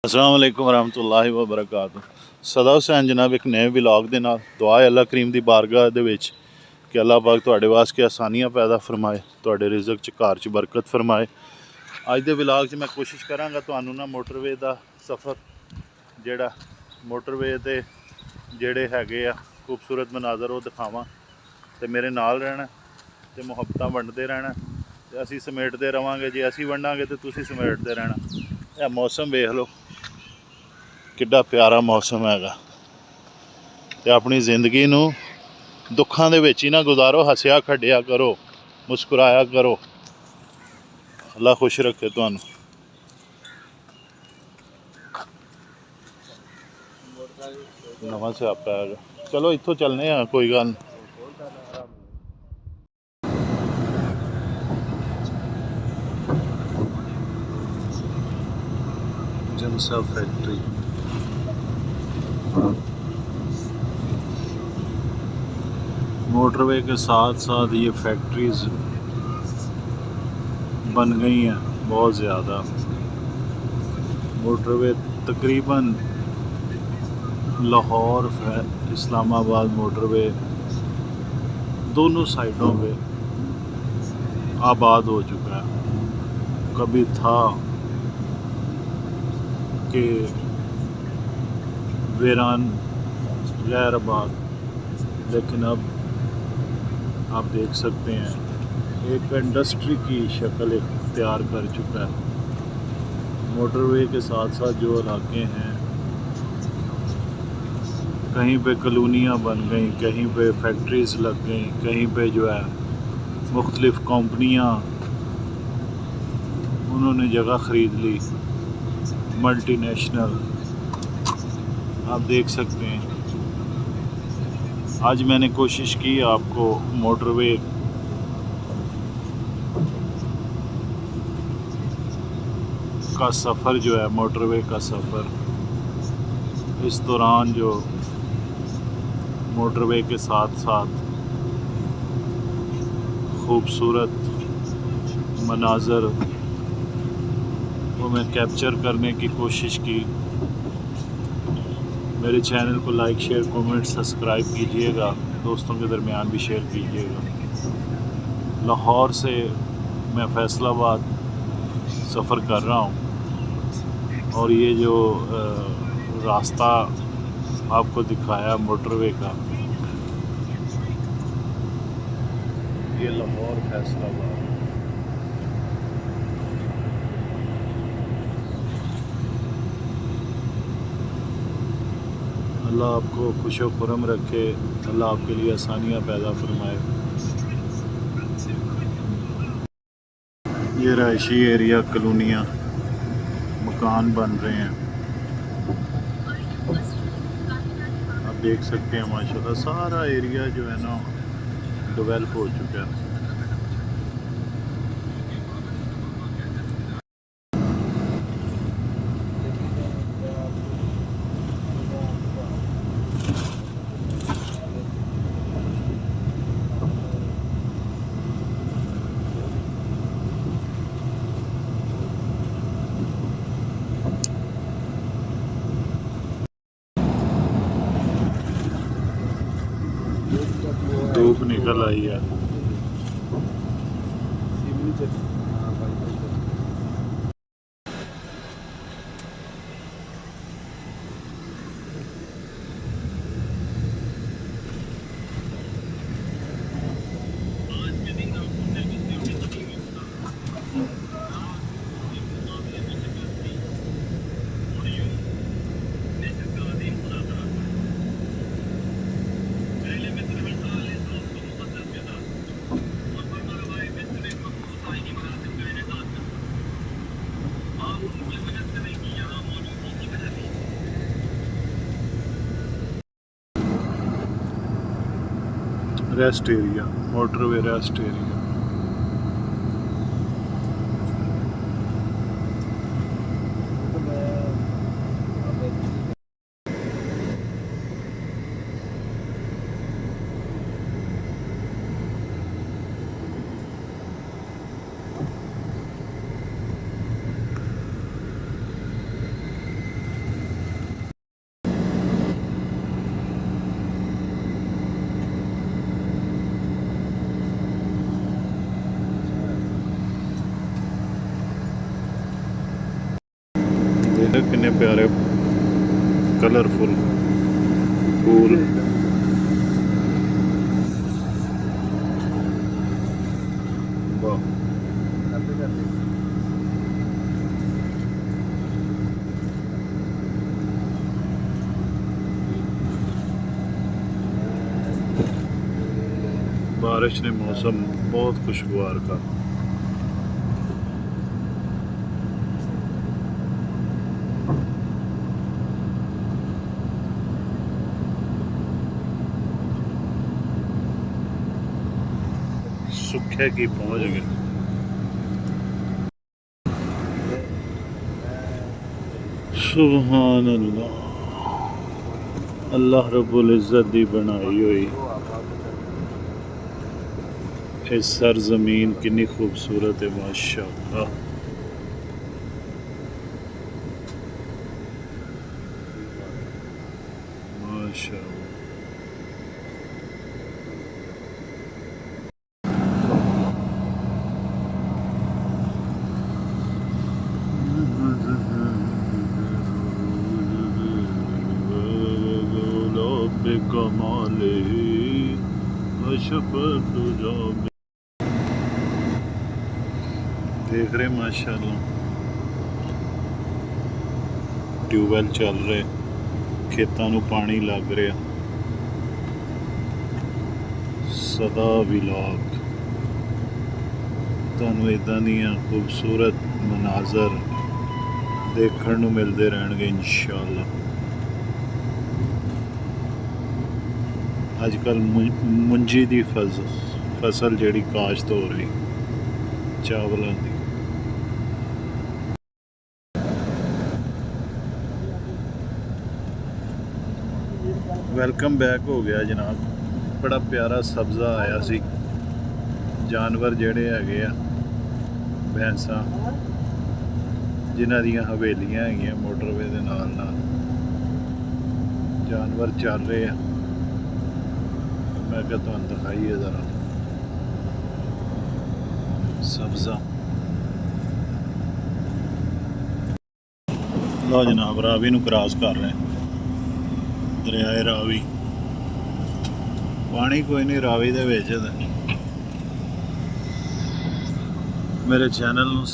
अस्सलाम वालेकुम रहमतुल्लाहि व बरकातुहू। सदा हुसैन जनाब एक नए व्लॉग ਦੇ ਨਾਲ दुआ है अल्लाह करीम ਦੀ ਬਾਰਗਾਹ ਦੇ ਵਿੱਚ कि अल्लाह पाक ਤੁਹਾਡੇ ਵਾਸਤੇ ਆਸਾਨੀਆਂ पैदा फरमाए, ਤੁਹਾਡੇ ਰਿਜ਼ਕ 'ਚ ਘਰ 'ਚ ਬਰਕਤ फरमाए। ਅੱਜ ਦੇ ਵਲੌਗ 'ਚ मैं कोशिश करांगा ਤੁਹਾਨੂੰ ना मोटरवे ਦਾ सफ़र ਜਿਹੜਾ मोटरवे ਤੇ ਜਿਹੜੇ ਹੈਗੇ ਆ खूबसूरत मनाजर ਉਹ ਦਿਖਾਵਾਂ ਤੇ ਮੇਰੇ ਨਾਲ ਰਹਿਣਾ ਤੇ ਮੁਹੱਬਤਾਂ ਵੰਡਦੇ ਰਹਿਣਾ ਤੇ ਅਸੀਂ ਸਮੇਟਦੇ ਰਵਾਂਗੇ। ਜੇ ਅਸੀਂ ਵੰਡਾਂਗੇ ਤੇ ਤੁਸੀਂ ਸਮੇਟਦੇ ਰਹਿਣਾ। ਇਹ मौसम ਵੇਖ ਲਓ किड्डा प्यारा मौसम हैगा। ते अपनी जिंदगी नू दुखों दे विच ही ना गुजारो, हसिया खड्डिया करो, मुस्कुराया करो। अल्लाह खुश रखे तुहानू। नवां स्यापा हैगा। चलो इत्थों चलने हैं, कोई गल नहीं। जमसा फैक्ट्री मोटरवे के साथ साथ ये फैक्ट्रीज बन गई हैं बहुत ज़्यादा। मोटरवे तकरीबन लाहौर इस्लामाबाद मोटरवे दोनों साइडों पे आबाद हो चुका है। कभी था कि वीरान गैर आबाद, लेकिन अब आप देख सकते हैं एक इंडस्ट्री की शक्ल इख्तियार कर चुका है। मोटरवे के साथ साथ जो इलाके हैं, कहीं पे कॉलोनियाँ बन गई, कहीं पे फैक्ट्रीज लग गई, कहीं पे जो है मुख्तलिफ़ कंपनियाँ उन्होंने जगह ख़रीद ली, मल्टीनेशनल। आप देख सकते हैं। आज मैंने कोशिश की आपको मोटरवे का सफ़र जो है, मोटरवे का सफ़र, इस दौरान जो मोटरवे के साथ साथ खूबसूरत मनाज़र वो मैं कैप्चर करने की कोशिश की। मेरे चैनल को लाइक, शेयर, कमेंट, सब्सक्राइब कीजिएगा। दोस्तों के दरमियान भी शेयर कीजिएगा। लाहौर से मैं फैसलाबाद सफ़र कर रहा हूँ और ये जो रास्ता आपको दिखाया मोटरवे का, ये लाहौर फैसलाबाद। अल्लाह आपको खुशो खुरम रखे, अल्लाह आपके लिए आसानियाँ पैदा फरमाए। ये रहायशी एरिया, कॉलोनियाँ, मकान बन रहे हैं। आप देख सकते हैं माशाल्लाह सारा एरिया जो है ना डेवलप हो चुका है। धूप निकल आई है। Rest area, motorway rest area. देख कितने प्यारे कलरफुल फूल। वाह बारिश ने मौसम बहुत खुशगवार का। सुखे की पहुंच गए। सुभान अल्लाह, अल्लाह रब्बुल इज़्ज़त दी बनाई हुई इस सरजमीन कितनी खूबसूरत है माशाअल्लाह। माशाअल्लाह कमाले देख रहे माशाअल्लाह ट्यूबवैल चल रहे, खेतों नूं पानी लग रहा। सदा व्लॉग तुहानूं इदां दीयां खूबसूरत मनाजर देखण नूं मिलदे रहणगे इंशाअल्लाह। अजकल मुंजी दी फसल जिहड़ी काश्त हो रही चावलों की। वेलकम बैक हो गया जनाब। बड़ा प्यारा सब्ज़ा आया सी। जानवर जिहड़े हैगे आ भैंसां जिन्हां दियां हवेलियां हैगियां मोटरवे दे नाल नाल जानवर चल रहे हैं। मैं क्या तुहानूं दिखाइए ज़रा सब्ज़ा। लो जनाब रावी नूं क्रॉस कर रहे हैं, दरियाए रावी। पानी कोई नहीं रावी दे विच। मेरे चैनल नूं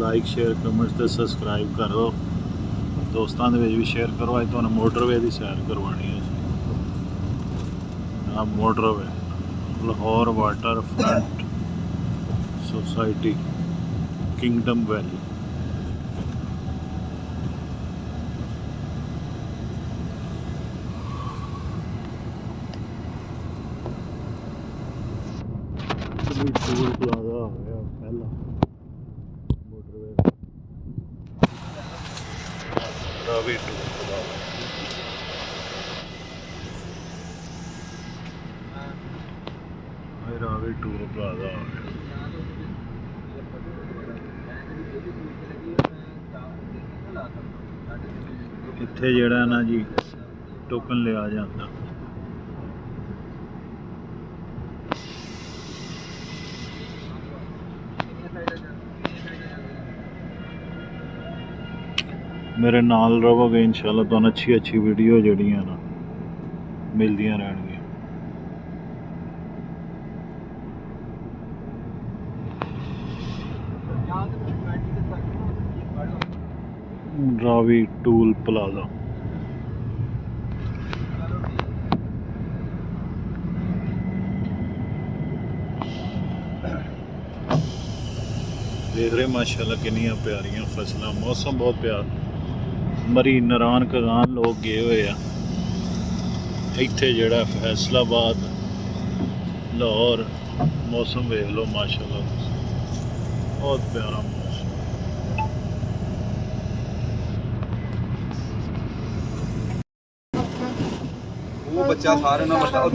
लाइक शेयर कमेंट ते सबसक्राइब कर दो, दोस्तों दे विच भी शेयर करो। अज तुहानूं मोटरवे की सैर करवानी है। Motorway Lahore water front society kingdom valley. Toll plaza हो गया पहला motorway Ravi toll plaza. Ravi toll plaza हो गया। इत्थे जेड़ा ना जी टोकन लिया जाता। मेरे नाल रहोगे इंशाल्लाह तुहानूं अच्छी अच्छी वीडियो जड़ियां ना मिलदियां रहणगियां। Ravi toll plaza. देख रहे माशाल्लाह कितनी प्यारियां फसलां। मौसम बहुत प्यारा। मरी नरान कगान लोग गए हुए आ। इत्थे जेड़ा फैसलाबाद लाहौर मौसम वेख लो माशाल्लाह बहुत प्यारा मौसम।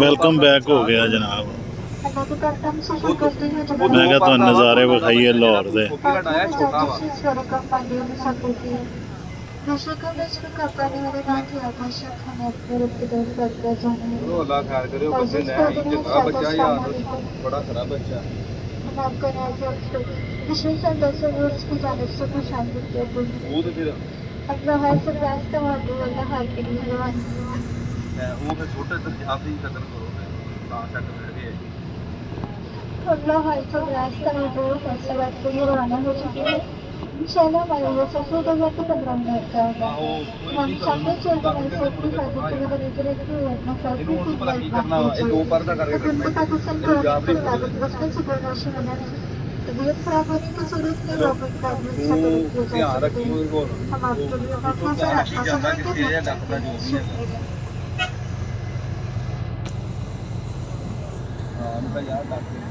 वेलकम बैक हो गया जनाब। मैं क्या तुहानूं नज़ारे विखाइए लाहौर दे। अपना हर प्रयास का वाला हर एक भगवान ਉਹ ਫਿਰ ਛੋਟੇ ਤੋਂ ਆਪ ਹੀ ਕਦਰ ਕਰੋ ਤਾਂ ਚੱਕ ਮਿਲਦੇ ਹੈ अपना हर प्रयास का फैसला बात को रवाना हो चुकी है इंशाल्लाह हमारा सफर का वक्त 15 मिनट का होगा हम सामने चलते हैं सेफ्टी फैसिलिटी के बने के लिए अपना ਇਹਨੂੰ सेफ्टी ਹੁਣ ਭਲਾ ਕੀ ਕਰਨਾ ਵਾ ਇਹ ਦੋ ਪਰ ਦਾ ਕਰਕੇ ਕਰਨਾ तो पाकिस्तान को बचपन से बर्दाश्त होना है तबीयत खराब होने की सूरत में वापस बाद में ਉਹ ਧਿਆਨ ਰੱਖੀ ਹੋਰ हम आपके लिए ਉਹ ਤੋਂ ਧਿਆਨ ਰੱਖੀ ਜਾਂਦਾ ਕਿ ਇਹ ਡਾਕਟਰ ਜੋ ਵੀ ਹੈਗਾ ਹਾਂ ਮੈਂ ਯਾਰ ਡਾਕਟਰ